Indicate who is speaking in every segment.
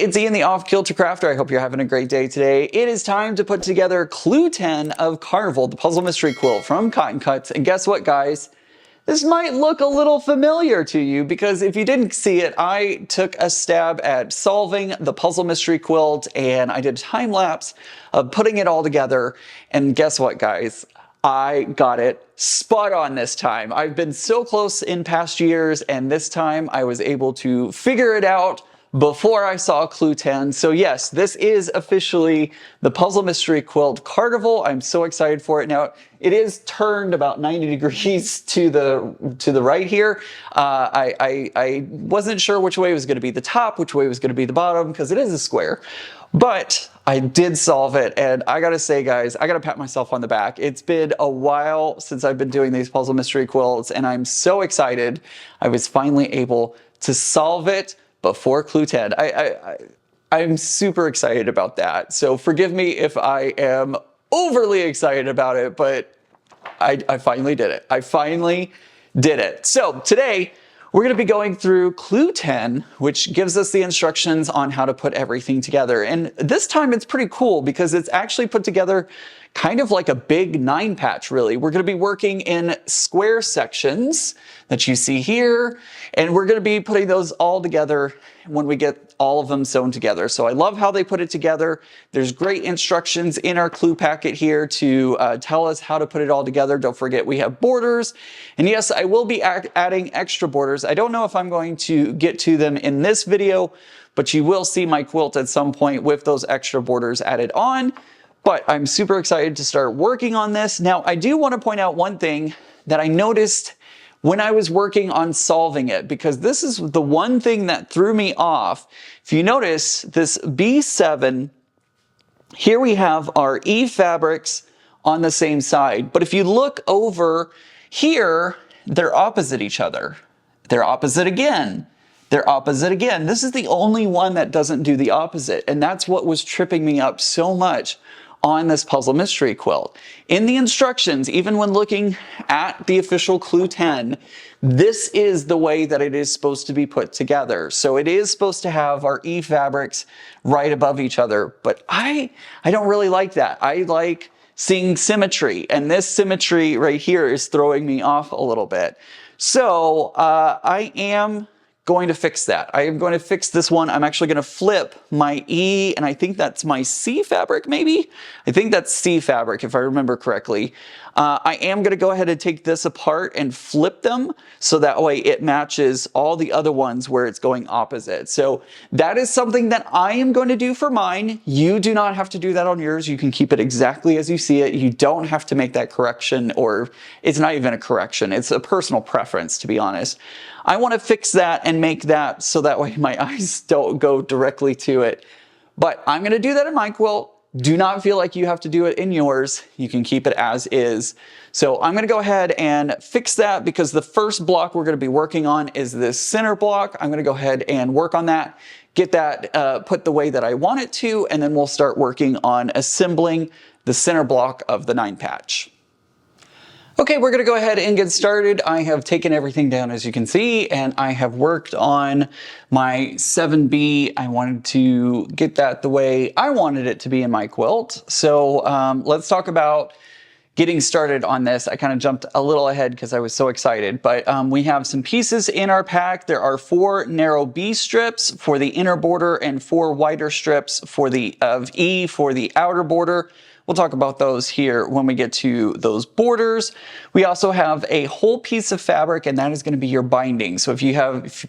Speaker 1: it's Ian the Off Kilter Crafter. I hope you're having a great day today. It is time to put together Clue 10 of Carnival, the puzzle mystery quilt from Cotton Cuts. And guess what, guys? This might look a little familiar to you because if you didn't see it, I took a stab at solving the puzzle mystery quilt and I did a time lapse of putting it all together. And guess what, guys? I got it spot on this time. I've been so close in past years, and this time I was able to figure it out before I saw Clue 10. So yes, this is officially the puzzle mystery quilt Carnival. I'm so excited for it. Now, it is turned about 90 degrees to the right here. I wasn't sure which way was going to be the top, which way was going to be the bottom, because it is a square. But I did solve it, and I gotta say, guys, I gotta pat myself on the back. It's been a while since I've been doing these puzzle mystery quilts, and I'm so excited I was finally able to solve it before Clue 10. I'm super excited about that. So forgive me if I am overly excited about it, but I finally did it. I finally did it. So today, we're going to be going through Clue 10, which gives us the instructions on how to put everything together. And this time it's pretty cool because it's actually put together kind of like a big 9-patch, really. We're going to be working in square sections that you see here, and we're going to be putting those all together when we get all of them sewn together. So I love how they put it together. There's great instructions in our clue packet here to tell us how to put it all together. Don't forget we have borders. And yes, I will be adding extra borders. I don't know if I'm going to get to them in this video, but you will see my quilt at some point with those extra borders added on. But I'm super excited to start working on this. Now, I do want to point out one thing that I noticed when I was working on solving it, because this is the one thing that threw me off. If you notice this B7, here we have our E fabrics on the same side. But if you look over here, they're opposite each other. They're opposite again. They're opposite again. This is the only one that doesn't do the opposite. And that's what was tripping me up so much on this puzzle mystery quilt. In the instructions, even when looking at the official Clue 10, this is the way that it is supposed to be put together. So it is supposed to have our E fabrics right above each other, but I don't really like that. I like seeing symmetry, and this symmetry right here is throwing me off a little bit. So I am going to fix that. I am going to fix this one. I'm actually going to flip my E, and I think that's my C fabric, maybe? I think that's C fabric, if I remember correctly. I am going to go ahead and take this apart and flip them, so that way it matches all the other ones where it's going opposite. So that is something that I am going to do for mine. You do not have to do that on yours. You can keep it exactly as you see it. You don't have to make that correction, or it's not even a correction. It's a personal preference, to be honest. I want to fix that and make that so that way my eyes don't go directly to it. But I'm going to do that in my quilt. Do not feel like you have to do it in yours. You can keep it as is. So I'm going to go ahead and fix that because the first block we're going to be working on is this center block. I'm going to go ahead and work on that, get that put the way that I want it to, and then we'll start working on assembling the center block of the 9-patch. Okay, we're going to go ahead and get started. I have taken everything down, as you can see, and I have worked on my 7B. I wanted to get that the way I wanted it to be in my quilt. So let's talk about getting started on this. I kind of jumped a little ahead because I was so excited, but we have some pieces in our pack. There are 4 narrow B strips for the inner border and 4 wider strips for of E for the outer border. We'll talk about those here when we get to those borders. We also have a whole piece of fabric, and that is going to be your binding. So if you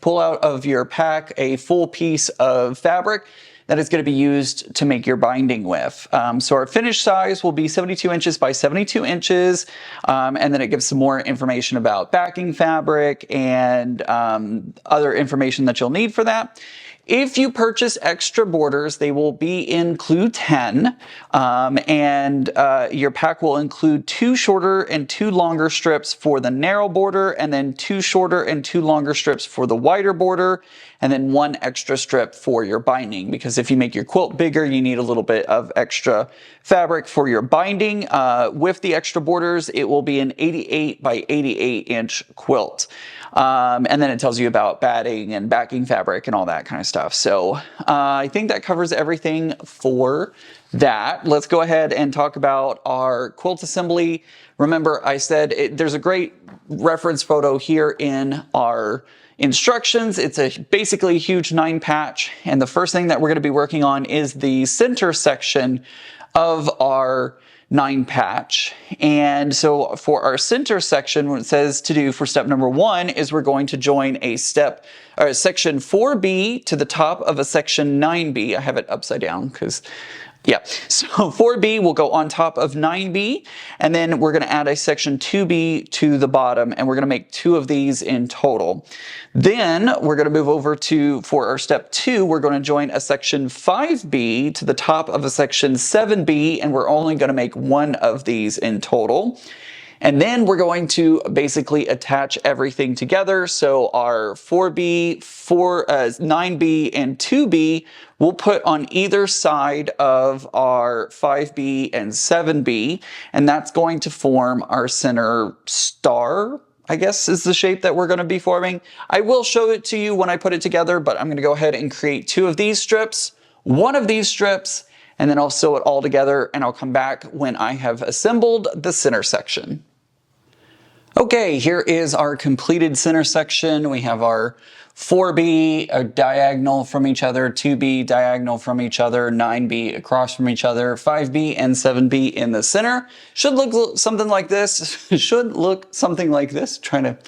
Speaker 1: pull out of your pack a full piece of fabric, that is going to be used to make your binding with. So our finished size will be 72 inches by 72 inches, and then it gives some more information about backing fabric and other information that you'll need for that. If you purchase extra borders, they will be in Clue 10, and your pack will include 2 shorter and 2 longer strips for the narrow border, and then 2 shorter and 2 longer strips for the wider border, and then 1 extra strip for your binding, because if you make your quilt bigger, you need a little bit of extra fabric for your binding. With the extra borders, it will be an 88 by 88 inch quilt. And then it tells you about batting and backing fabric and all that kind of stuff. So I think that covers everything for that. Let's go ahead and talk about our quilt assembly. Remember, I said there's a great reference photo here in our instructions. It's basically a huge 9-patch, and the first thing that we're going to be working on is the center section of our 9-patch. And so for our center section, what it says to do for step number 1 is we're going to join a section 4B to the top of a section 9B. I have it upside down because yeah, so 4B will go on top of 9B, and then we're going to add a section 2B to the bottom, and we're going to make 2 of these in total. Then we're going to move over to, for our step 2, we're going to join a section 5B to the top of a section 7B, and we're only going to make 1 of these in total. And then we're going to basically attach everything together. So our 4B, 9B, and 2B we'll put on either side of our 5B and 7B, and that's going to form our center star, I guess is the shape that we're going to be forming. I will show it to you when I put it together, but I'm going to go ahead and create 2 of these strips, 1 of these strips, and then I'll sew it all together, and I'll come back when I have assembled the center section. Okay, here is our completed center section. We have our 4B diagonal from each other, 2B diagonal from each other, 9B across from each other, 5B and 7B in the center. Should look something like this. Should look something like this. Trying to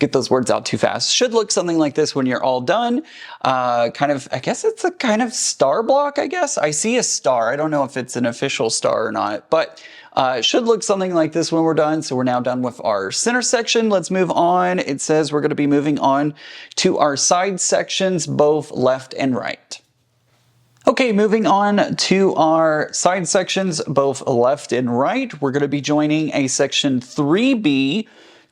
Speaker 1: get those words out too fast. Should look something like this when you're all done. I guess it's a kind of star block, I guess. I see a star. I don't know if it's an official star or not, but it should look something like this when we're done. So we're now done with our center section. Let's move on. It says we're going to be moving on to our side sections, both left and right. Okay, moving on to our side sections, both left and right. We're going to be joining a section 3B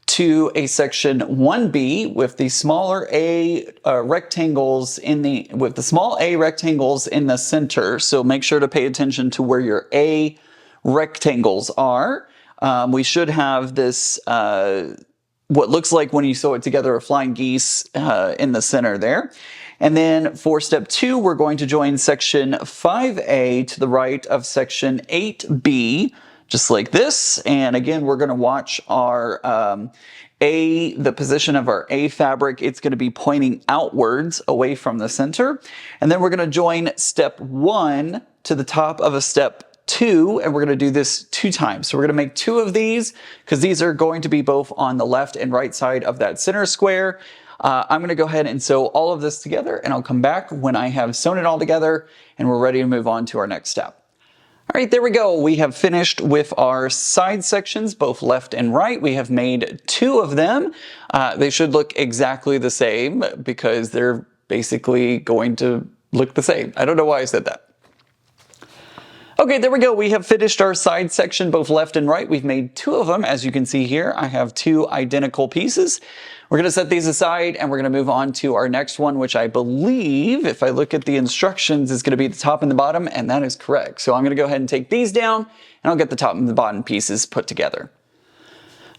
Speaker 1: to a section 1B with the smaller A rectangles in the small A rectangles in the center. So make sure to pay attention to where your A rectangles are. We should have this what looks like when you sew it together a flying geese in the center there. And then for step 2, we're going to join section 5A to the right of section 8B, just like this. And again, we're going to watch our the position of our A fabric. It's going to be pointing outwards away from the center. And then we're going to join step 1 to the top of a step 2, and we're going to do this 2 times. So we're going to make 2 of these because these are going to be both on the left and right side of that center square. I'm going to go ahead and sew all of this together, and I'll come back when I have sewn it all together and we're ready to move on to our next step. All right, there we go. We have finished with our side sections, both left and right. We have made 2 of them. They should look exactly the same because they're basically going to look the same. I don't know why I said that. Okay, there we go. We have finished our side section, both left and right. We've made 2 of them. As you can see here, I have 2 identical pieces. We're going to set these aside and we're going to move on to our next one, which I believe, if I look at the instructions, is going to be the top and the bottom, and that is correct. So I'm going to go ahead and take these down and I'll get the top and the bottom pieces put together.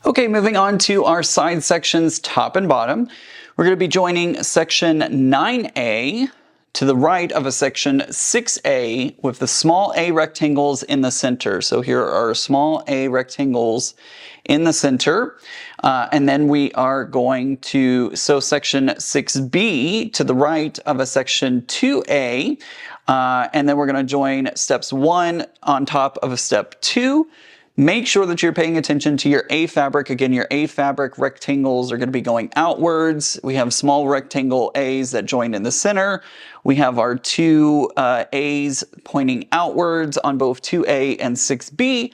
Speaker 1: Okay, moving on to our side sections, top and bottom. We're going to be joining section 9A to the right of a section 6A with the small A rectangles in the center. So here are small A rectangles in the center. And then we are going to sew section 6B to the right of a section 2A. And then we're going to join steps 1 on top of a step 2. Make sure that you're paying attention to your A fabric. Again, your A fabric rectangles are going to be going outwards. We have small rectangle A's that join in the center. We have our 2 A's pointing outwards on both 2A and 6B.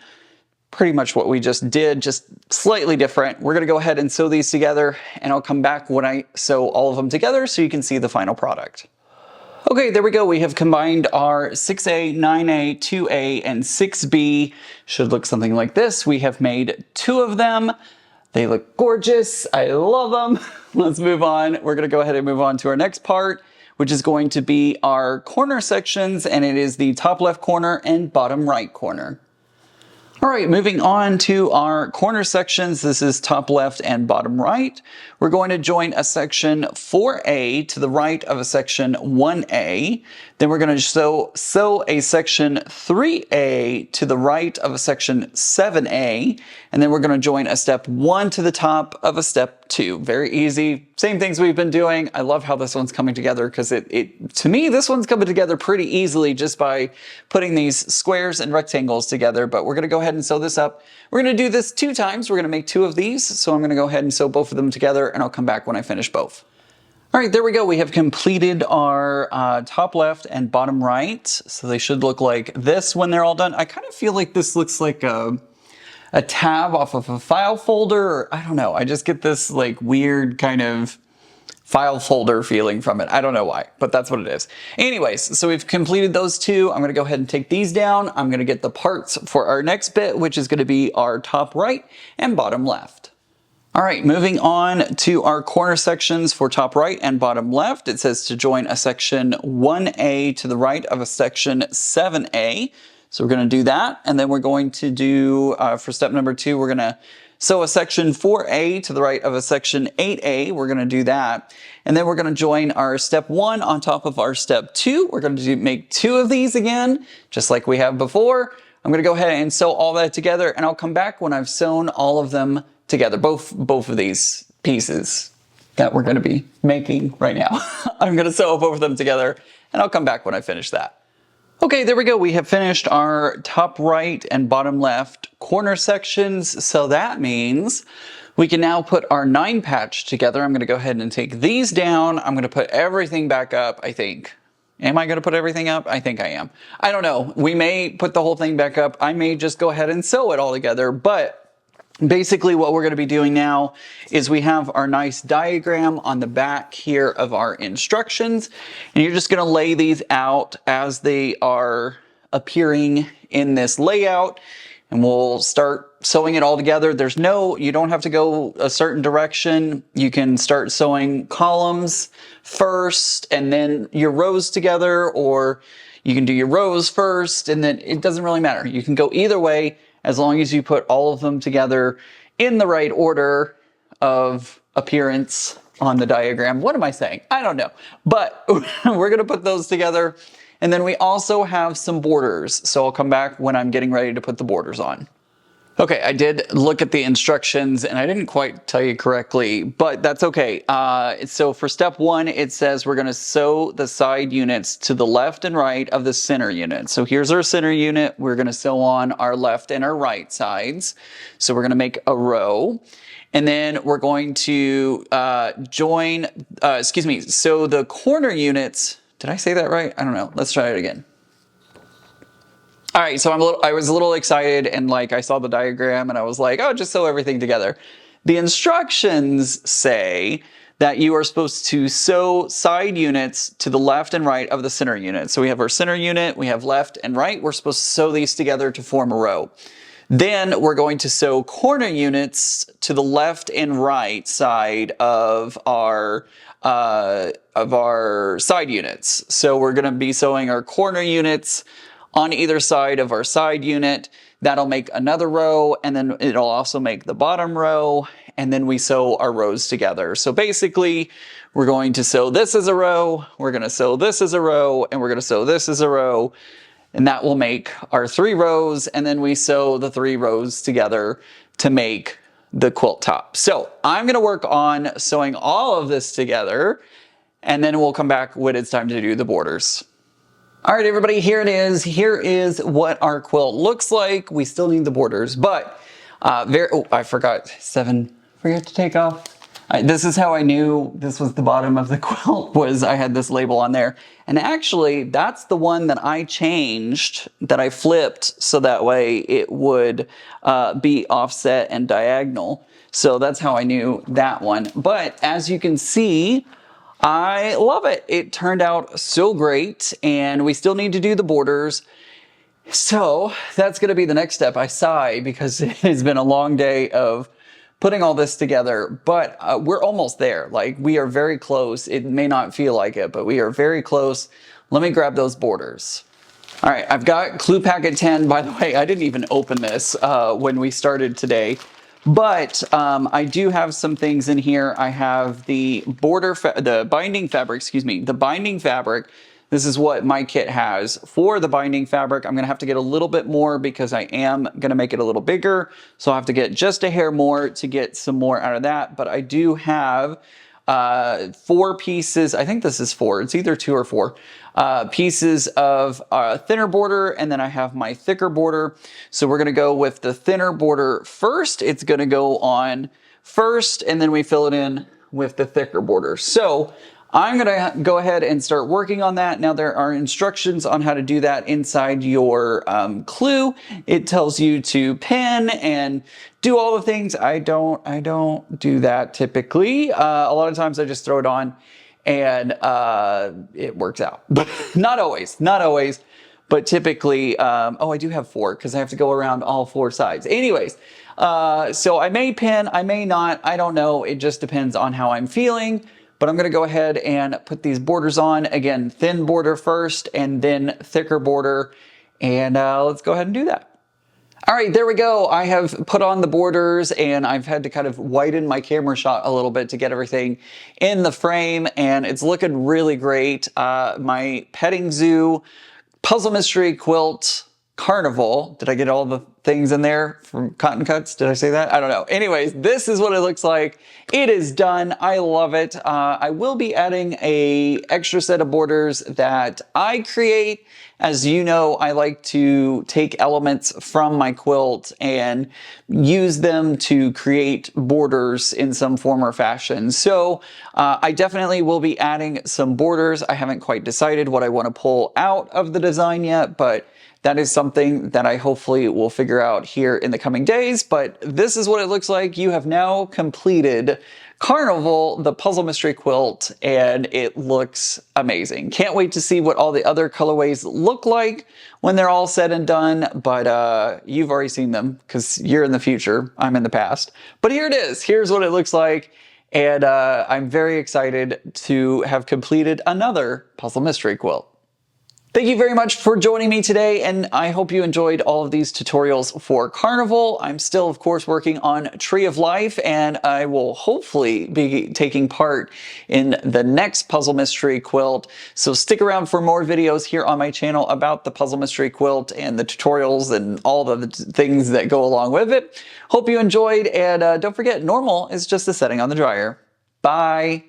Speaker 1: Pretty much what we just did, just slightly different. We're going to go ahead and sew these together, and I'll come back when I sew all of them together so you can see the final product. Okay, there we go. We have combined our 6A, 9A, 2A, and 6B. Should look something like this. We have made 2 of them. They look gorgeous. I love them. Let's move on. We're going to go ahead and move on to our next part, which is going to be our corner sections, and it is the top left corner and bottom right corner. All right, moving on to our corner sections. This is top left and bottom right. We're going to join a section 4A to the right of a section 1A. Then we're going to sew a section 3A to the right of a section 7A. And then we're going to join a step 1 to the top of a step 2. Very easy. Same things we've been doing. I love how this one's coming together because to me, this one's coming together pretty easily just by putting these squares and rectangles together. But we're going to go ahead and sew this up. We're going to do this 2 times. We're going to make 2 of these. So I'm going to go ahead and sew both of them together, and I'll come back when I finish both. All right, there we go. We have completed our top left and bottom right. So they should look like this when they're all done. I kind of feel like this looks like a tab off of a file folder, or I don't know. I just get this like weird kind of file folder feeling from it. I don't know why, but that's what it is. Anyways, so we've completed those 2. I'm going to go ahead and take these down. I'm going to get the parts for our next bit, which is going to be our top right and bottom left. All right, moving on to our corner sections for top right and bottom left. It says to join a section 1A to the right of a section 7A. So we're going to do that. And then we're going to do, for step number 2, we're going to sew a section 4A to the right of a section 8A. We're going to do that. And then we're going to join our step 1 on top of our step 2. We're going to make 2 of these again, just like we have before. I'm going to go ahead and sew all that together, and I'll come back when I've sewn all of them together, both of these pieces that we're going to be making right now. I'm going to sew both of them together, and I'll come back when I finish that. Okay, there we go. We have finished our top right and bottom left corner sections. So that means we can now put our 9 patch together. I'm going to go ahead and take these down. I'm going to put everything back up, I think. Am I going to put everything up? I think I am. I don't know. We may put the whole thing back up. I may just go ahead and sew it all together, but basically what we're going to be doing now is we have our nice diagram on the back here of our instructions, and you're just going to lay these out as they are appearing in this layout, and we'll start sewing it all together. You don't have to go a certain direction. You can start sewing columns first and then your rows together, or you can do your rows first, and then it doesn't really matter. You can go either way, as long as you put all of them together in the right order of appearance on the diagram. What am I saying? I don't know. But we're going to put those together. And then we also have some borders. So I'll come back when I'm getting ready to put the borders on. Okay, I did look at the instructions and I didn't quite tell you correctly, but that's okay. So for step 1, it says we're going to sew the side units to the left and right of the center unit. So here's our center unit. We're going to sew on our left and our right sides. So we're going to make a row. And then we're going to sew the corner units. Did I say that right? I don't know. Let's try it again. All right, so I was a little excited, and like I saw the diagram and I was like, oh, just sew everything together. The instructions say that you are supposed to sew side units to the left and right of the center unit. So we have our center unit, we have left and right. We're supposed to sew these together to form a row. Then we're going to sew corner units to the left and right side of our side units. So we're going to be sewing our corner units on either side of our side unit. That'll make another row, and then it'll also make the bottom row, and then we sew our rows together. So basically, we're going to sew this as a row, we're going to sew this as a row, and we're going to sew this as a row, and that will make our 3 rows, and then we sew the 3 rows together to make the quilt top. So I'm going to work on sewing all of this together, and then we'll come back when it's time to do the borders. All right, everybody, here it is. Here is what our quilt looks like. We still need the borders, but I forgot 7. Forget to take off. This is how I knew this was the bottom of the quilt, was I had this label on there. And actually, that's the one that I changed, that I flipped so that way it would be offset and diagonal. So that's how I knew that one. But as you can see, I love it. It turned out so great, and we still need to do the borders. So that's going to be the next step. I sigh because it has been a long day of putting all this together, but we're almost there. Like, we are very close. It may not feel like it, but we are very close. Let me grab those borders. All right, I've got clue packet 10. By the way, I didn't even open this when we started today, but I do have some things in here. I have the the binding fabric, excuse me, the binding fabric. This is what my kit has for the binding fabric. I'm gonna have to get a little bit more because I am gonna make it a little bigger. So I'll have to get just a hair more to get some more out of that. But I do have 4 pieces. I think this is 4. It's either 2 or 4 pieces of thinner border, and then I have my thicker border. So we're going to go with the thinner border first. It's going to go on first, and then we fill it in with the thicker border. So I'm going to go ahead and start working on that. Now there are instructions on how to do that inside your clue. It tells you to pin and do all the things. I don't do that typically. A lot of times I just throw it on and it works out, but not always, but typically, oh, I do have 4 because I have to go around all 4 sides. Anyways, so I may pin, I may not, I don't know. It just depends on how I'm feeling. But I'm going to go ahead and put these borders on. Again, thin border first and then thicker border. And let's go ahead and do that. All right, there we go. I have put on the borders and I've had to kind of widen my camera shot a little bit to get everything in the frame. And it's looking really great. My petting zoo puzzle mystery quilt Carnival. Did I get all the things in there from Cotton Cuts? Did I say that? I don't know. Anyways, this is what it looks like. It is done. I love it. I will be adding a extra set of borders that I create. As you know, I like to take elements from my quilt and use them to create borders in some form or fashion. So I definitely will be adding some borders. I haven't quite decided what I want to pull out of the design yet, but that is something that I hopefully will figure out here in the coming days. But this is what it looks like. You have now completed Carnival, the puzzle mystery quilt, and it looks amazing. Can't wait to see what all the other colorways look like when they're all said and done. But you've already seen them because you're in the future. I'm in the past. But here it is. Here's what it looks like. And I'm very excited to have completed another puzzle mystery quilt. Thank you very much for joining me today, and I hope you enjoyed all of these tutorials for Carnival. I'm still, of course, working on Tree of Life, and I will hopefully be taking part in the next puzzle mystery quilt. So stick around for more videos here on my channel about the puzzle mystery quilt and the tutorials and all the things that go along with it. Hope you enjoyed, and don't forget, normal is just a setting on the dryer. Bye!